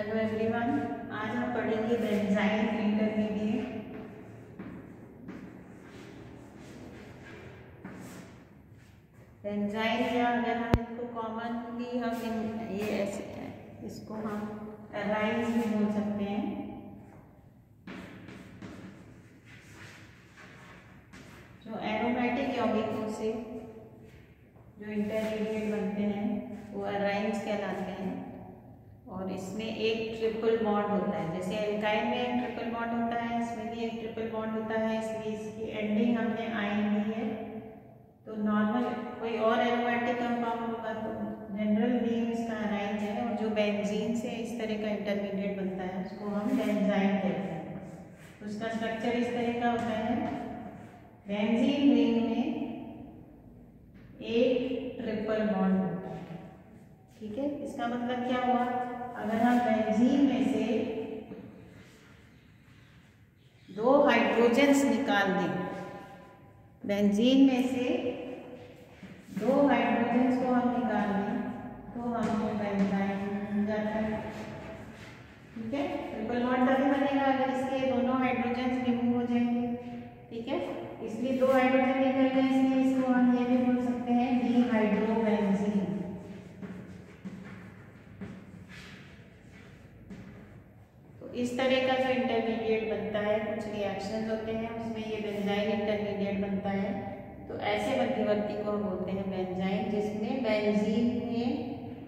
Hello everyone, आज हम पढ़ेंगे बेंजाइन इंटरमीडिएट। बेंजाइन या अगर हम इसको कॉमनली ये ऐसे इसको हम एराइन्स भी बोल सकते हैं। जो एरोमेटिक यौगिकों से जो इंटरमीडिएट बनते हैं वो एराइन्स कहलाते हैं। और इसमें एक ट्रिपल बॉन्ड होता है, जैसे एल्काइन में ट्रिपल बॉन्ड होता है, इसमें भी एक ट्रिपल बॉन्ड होता है, इसलिए इसकी एंडिंग हमने आइन दी है। तो नॉर्मल कोई और एरोमेटिक कंपाउंड होगा तो जनरल नेम इसका एराइन है, और जो बेंजीन से इस तरह का इंटरमीडिएट बनता है उसको हम बेंजाइन कहते हैं। उसका स्ट्रक्चर इस तरह का होता है, बेंजीन रिंग में एक ट्रिपल बॉन्ड होता है। ठीक है, इसका मतलब क्या हुआ, अगर हम बेंजीन में से दो हाइड्रोजन्स निकाल दें, बेंजीन में से दो हाइड्रोजन्स को हम निकाल दें तो हमको बेंजाइन मिल जाता है। ठीक है, ट्रिपल बॉन्ड तभी बनेगा अगर इसके दोनों हाइड्रोजन्स रिमूव हो जाएंगे। ठीक है, इसलिए दो हाइड्रोजन निकल गए, इसलिए इसको हम ये भी बोल सकते हैं डिहाइड्रोबेंजीन। इस तरह का जो इंटरमीडिएट बनता है, कुछ रिएक्शंस होते हैं उसमें ये बेंजाइन इंटरमीडिएट बनता है। तो ऐसे मध्यवर्ती को हम बोलते हैं बेंजाइन, जिसमें बेंजीन में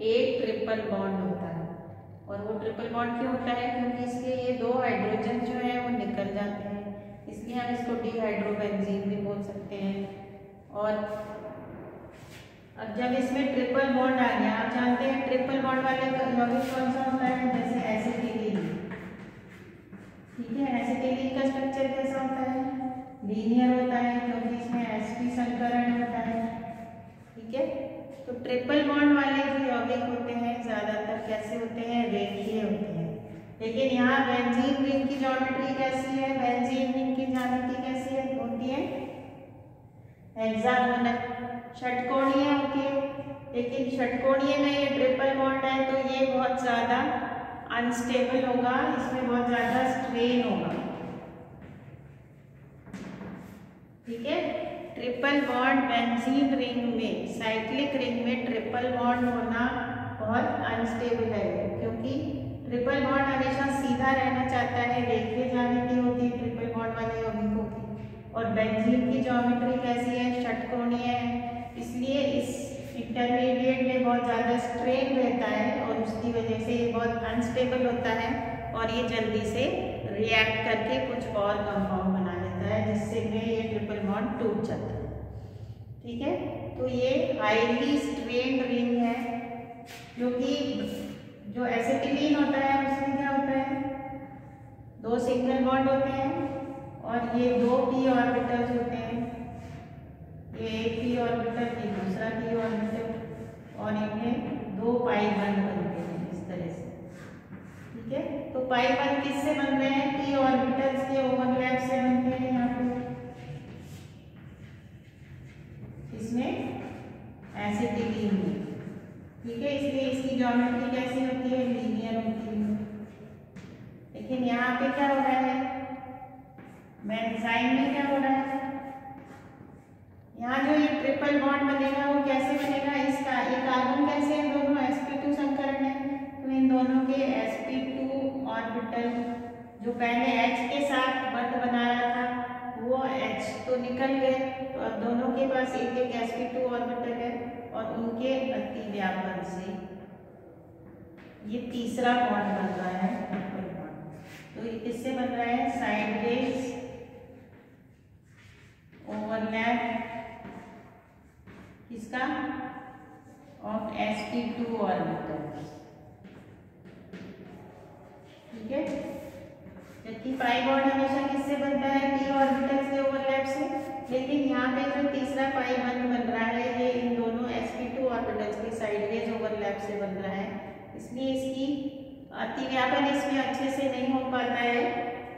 एक ट्रिपल बॉन्ड होता है। और वो ट्रिपल बॉन्ड क्यों होता है, क्योंकि इसके ये दो हाइड्रोजन जो है वो निकल जाते हैं, इसलिए हम इसको डिहाइड्रोबेंजीन भी बोल सकते हैं। और अब जब इसमें ट्रिपल बॉन्ड आ गया, आप जानते हैं ट्रिपल बॉन्ड वाले यौगिक कौन सा होता है, जैसे एसिटिलीन। ठीक है, एसिटिलीन का स्ट्रक्चर कैसा होता है, लीनियर होता है, क्योंकि इसमें sp संकरण होता है। ठीक है, तो ट्रिपल बॉन्ड वाले जो यौगिक होते हैं ज्यादातर कैसे होते हैं, रेखीय होते हैं। लेकिन यहाँ बेंजीन रिंग की ज्योमेट्री कैसी है, बेंजीन रिंग की ज्योमेट्री कैसी है होती है, हेक्सागोनल, षटकोणीय होती है। लेकिन षटकोणीय में ये ट्रिपल बॉन्ड है तो ये बहुत ज्यादा अनस्टेबल होगा, इसमें बहुत ज्यादा स्ट्रेन होगा। ठीक है, ट्रिपल बॉन्ड बेंजीन रिंग में, साइक्लिक रिंग में ट्रिपल बॉन्ड होना बहुत अनस्टेबल है, क्योंकि ट्रिपल बॉन्ड हमेशा सीधा रहना चाहता है, रेखीय ज्यामिति होती है ट्रिपल बॉन्ड वाले यौगिकों की। और बेंजीन की ज्योमेट्री कैसी है, षटकोणीय है, इसलिए इस इंटरमीडिएट में बहुत ज़्यादा स्ट्रेन रहता है और उसकी वजह से ये बहुत अनस्टेबल होता है और ये जल्दी से रिएक्ट करके कुछ और कंपाउंड बना लेता है, जिससे में ये ट्रिपल बॉन्ड टूट जाता है। ठीक है, तो ये हाईली स्ट्रेन्ड रिंग है, क्योंकि जो एसिटिलीन होता है उसमें क्या होता है, दो सिंगल बॉन्ड होते हैं और ये दो p ऑर्बिटल्स होते हैं, ये एक p ऑर्बिटल, ये दूसरा p ऑर्बिटल, और इनमें दो पाई बंध बनते हैं इस तरह से। ठीक है, तो पाई बंध किससे बन रहे हैं, p ऑर्बिटल्स के ओवरलैप से बनते हैं। यहाँ पे इसमें एसिटिलीन में, ठीक है, इसलिए इसकी ज्योमेट्री कैसी होती है, लीनियर होती है। लेकिन यहाँ पे क्या हो रहा है, बेंजाइन में क्या हो रहा है, यहाँ जो ये ट्रिपल बॉन्ड बनेगा वो कैसे बनेगा, इसका ये कार्बन कैसे है, दोनों sp2 संकरण है, तो इन दोनों के sp2 ऑर्बिटल जो पहले H के साथ बंध बना रहा था वो H तो निकल गए, तो अब दोनों के पास एक एक sp2 ऑर्बिटल है और उनके अतिव्यापन से ये तीसरा बॉन्ड बन रहा है ट्रिपल बॉन्ड। तो ये किससे बन रहा है, साइडवेज ओवरलैप किसका, ऑफ sp2 ऑर्बिटल। ठीक है, जबकि पाई बॉन्ड हमेशा किससे बनता है, p ऑर्बिटल के ओवरलैप से, लेकिन यहाँ पे जो तीसरा पाई बॉन्ड बन रहा है ये इन दोनों sp2 ऑर्बिटल्स के साइडवेज ओवरलैप से बन रहा है, इसलिए इसकी अतिव्यापन इसमें अच्छे से नहीं हो पाता है,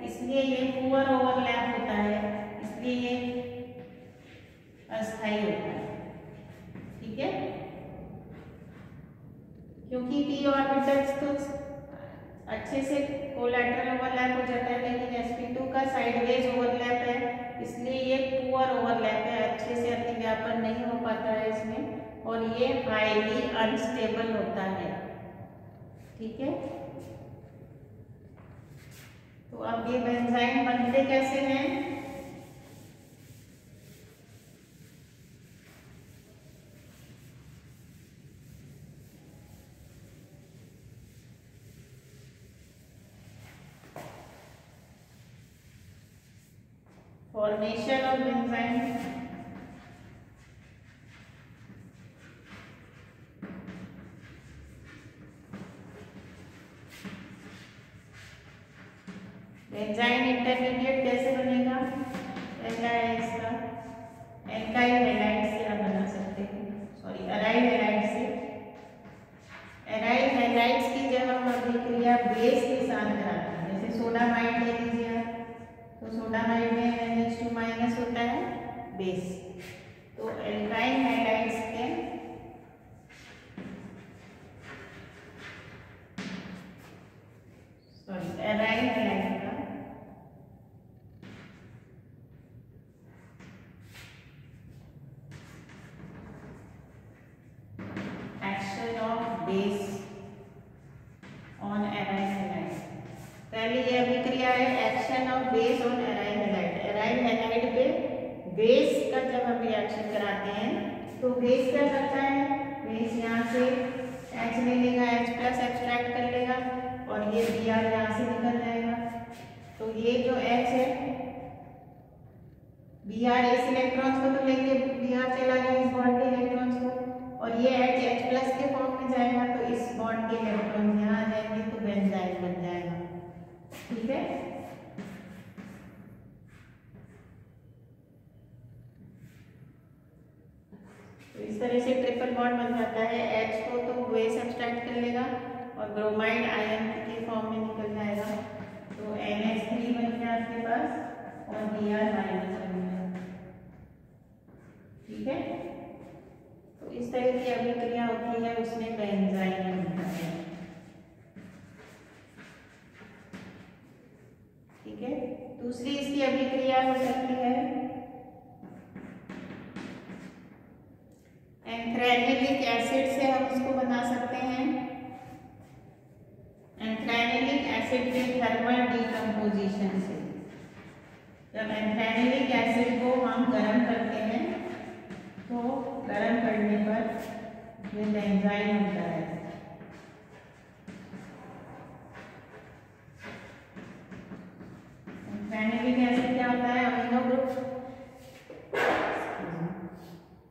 इसलिए ये पुअर ओवरलैप होता है, इसलिए ये अस्थायी होता है। ठीक है, क्योंकि p ऑर्बिटल्स तो अच्छे से कोलैटरल ओवरलैप हो जाता है, लेकिन sp2 का साइडवेज ओवरलैप है, इसलिए ये पुअर ओवरलैप है, अच्छे से अतिव्यापन नहीं हो पाता है इसमें, और ये हाईली अनस्टेबल होता है। ठीक है, तो अब ये बेंजाइम बनते कैसे हैं? फॉर्मेशन ऑफ बेंजाइम, बेंजाइम इंटरमीडिएट कैसे बनेगा? पहला है इसका एल्काइल हैलाइड से हम बना सकते हैं, सॉरी अराइल हैलाइड से। अराइल हैलाइड्स की जब हम अभिक्रिया बेस के साथ कराते हैं, जैसे सोडामाइड ले लीजिए आप, तो सोडामाइड में NH2- होता है बेस, तो एल्काइल हैलाइड्स के अराइल हैलाइड का action of base on aryl halide. पहली ये अभिक्रिया है action of base on aryl halide. Aryl halide पे बेस का जब हम रिएक्शन कराते हैं तो बेस क्या करता है? बेस यहाँ से H ले लेगा, H+ एक्सट्रैक्ट कर लेगा और ये Br यहाँ से निकल जाएगा। तो ये जो H है, Br इस इलेक्ट्रॉन्स को तो लेके Br चला गया इस बॉन्ड के इलेक्ट्रॉन्स को, और ये H+ के फॉर्म में जाएगा, तो इस बॉन्ड के इलेक्ट्रॉन यहाँ आ जाएंगे, तो बेंजाइम बन जाएगा। ठीक है, तो इस तरह से ट्रिपल बॉन्ड बन जाता है। H को तो बेस एक्सट्रैक्ट कर लेगा और ब्रोमाइड आयन के फॉर्म में निकल जाएगा, तो NH3 बन गया आपके पास और Br- बन गया। ठीक है, तो इस तरह की अभिक्रिया होती है, उसमें बेंजाइम बनता है। ठीक है, दूसरी इसकी अभिक्रिया हो सकती है एंथ्रेनिलिक एसिड से, हम इसको बना सकते हैं। एंथ्रेनिलिक एसिड के थर्मल डिकम्पोजिशन से, जब एंथ्रेनिलिक एसिड को हम गर्म करते हैं तो गर्म करने पर ये बेंजाइम बनता है। एंथ्रेनिलिक एसिड क्या होता है?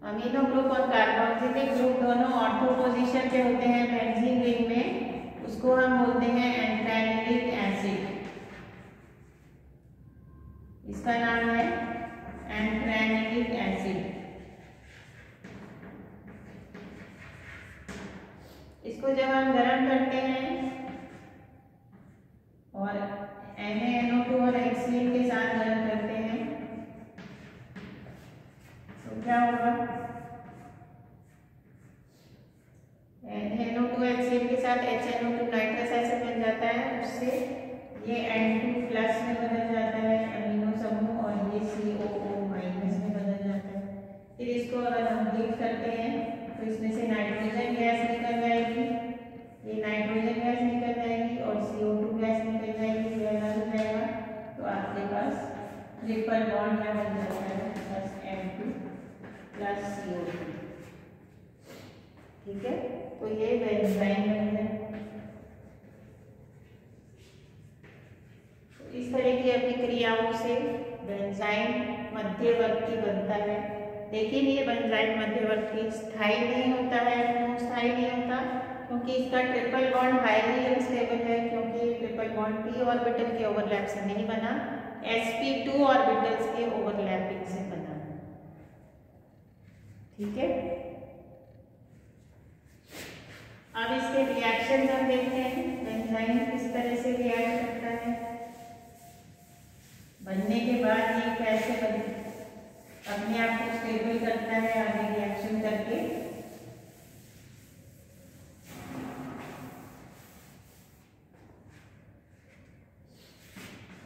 अमीनो ग्रुप और कार्बोक्सिलिक ग्रुप दोनों ऑर्थो पोजीशन पे होते हैं बेंजीन रिंग में, उसको हम बोलते हैं एंथ्रेनिलिक एसिड। इसका नाम है एंथ्रेनिलिक एसिड। इसको जब हम गर्म करते हैं और NaNO2 और HCl के साथ गर्म करते हैं तो क्या होगा? NaNO2 HCl के साथ HNO2 नाइट्रस एसिड बन जाता है, उससे ये N2+ में बदल जाता है अमीनो समूह, और ये COO- में बदल जाता है। फिर इसको अगर हम हीट करते हैं तो इसमें से नाइट्रोजन गैस निकल जाएगी, ये नाइट्रोजन गैस निकल जाएगी और CO2 गैस निकल जाएगी, ये अलग हो जाएगा, तो आपके पास ट्रिपल बॉन्ड यहाँ बन जाता है N2+ CO2। ठीक है, तो ये बेंजाइम बन गया। तो इस तरह की अभिक्रियाओं से बेंजाइम मध्यवर्ती बनता है, लेकिन ये बेंजाइम मध्यवर्ती स्थायी नहीं होता है। क्यों स्थायी नहीं होता? क्योंकि इसका ट्रिपल बॉन्ड हाईली अनस्टेबल है, क्योंकि ट्रिपल बॉन्ड p ऑर्बिटल के ओवरलैप से नहीं बना, sp2 ऑर्बिटल्स के ओवरलैपिंग से बना। ठीक है, अब इसके रिएक्शन हम देखते हैं, बेंजाइम किस तरह से रिएक्ट करता है, बनने के बाद ये कैसे अपने आप को स्टेबल करता है आगे रिएक्शन करके।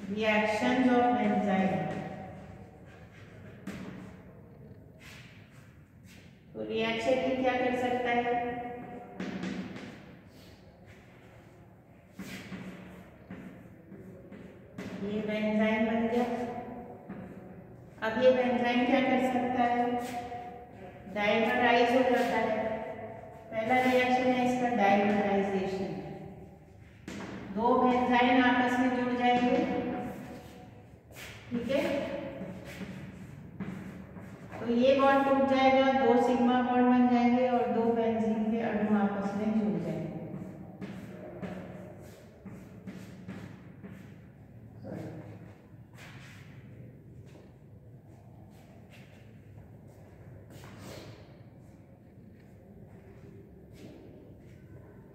Reactions of enzyme. तो रिएक्शन में क्या कर सकता है, ये बेंजाइम बन गया। अब ये बेंजाइम क्या कर सकता है, डाइमराइज हो जाता है। पहला रिएक्शन है इसका डाइमराइजेशन, दो बेंजाइम आपस में जुड़ जाएंगे, ठीक है। तो ये बॉन्ड टूट जाएगा, दो सिग्मा बॉन्ड बन जाएंगे और दो बेंजीन के अणु आपस में जुड़ जाएंगे।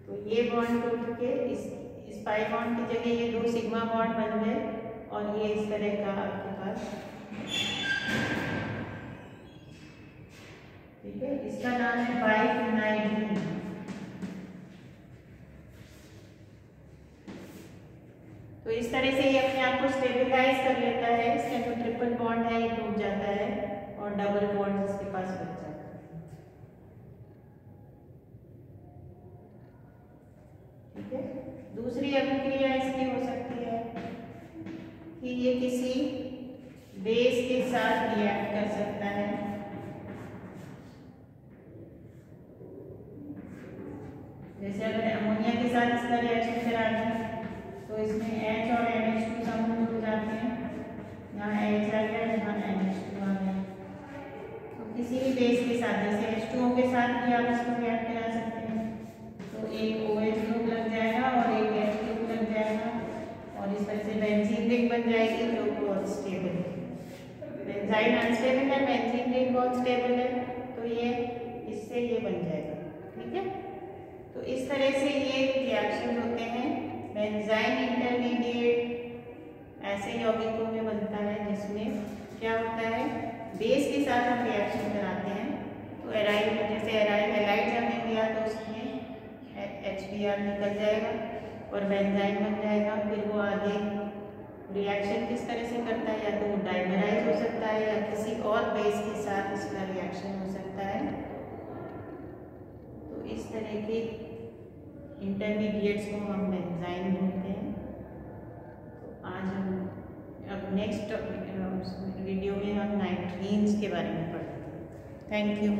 तो ये बॉन्ड टूट के इस पाई बॉन्ड की जगह ये दो सिग्मा बॉन्ड बन गए और ये इस तरह का आपके पास, ठीक है। इसका नाम है बाइफिनाइडीन। तो इस तरह से ये अपने आप को स्टेबलाइज कर लेता है, इसका जो ट्रिपल बॉन्ड है ये टूट जाता है और डबल बॉन्ड इसके पास बच जाता है, ठीक है। दूसरी अभिक्रिया इसकी हो सकती है कि ये किसी बेस के साथ रिएक्ट कर सकता है, जैसे अगर अमोनिया के साथ इसका रिएक्शन करा दें तो इसमें H और NH2 समूह जुड़ जाते हैं, यहाँ H आ गया, यहाँ NH2 आ गया। तो किसी भी बेस के साथ, जैसे H2O के साथ भी आप इसको रिएक्ट करा सकते हैं, तो एक OH ग्रुप लग जाएगा और एक H ग्रुप लग जाएगा और इस तरह से बेंजीन रिंग बन जाएगी जो बहुत स्टेबल है। बेंजाइन अनस्टेबल है, बेंजीन रिंग बहुत स्टेबल है, तो ये इससे ये बन जाएगा, ठीक है। तो इस तरह से ये रिएक्शन होते हैं। बेंजाइन इंटरमीडिएट ऐसे यौगिकों में बनता है जिसमें क्या होता है, बेस के साथ हम रिएक्शन कराते हैं। तो एराइल, जैसे एराइल हैलाइड हमने लिया तो उसमें HBr निकल जाएगा और बेंजाइन बन जाएगा। फिर वो आगे रिएक्शन किस तरह से करता है, या तो वो डाइमराइज हो सकता है या किसी और बेस के साथ इसका रिएक्शन हो सकता है। तो इस तरह के इंटरमीडिएट्स को हम बेंजाइन बोलते हैं। तो आज हम अब नेक्स्ट वीडियो में हम नाइट्रीन्स के बारे में पढ़ेंगे। Thank you.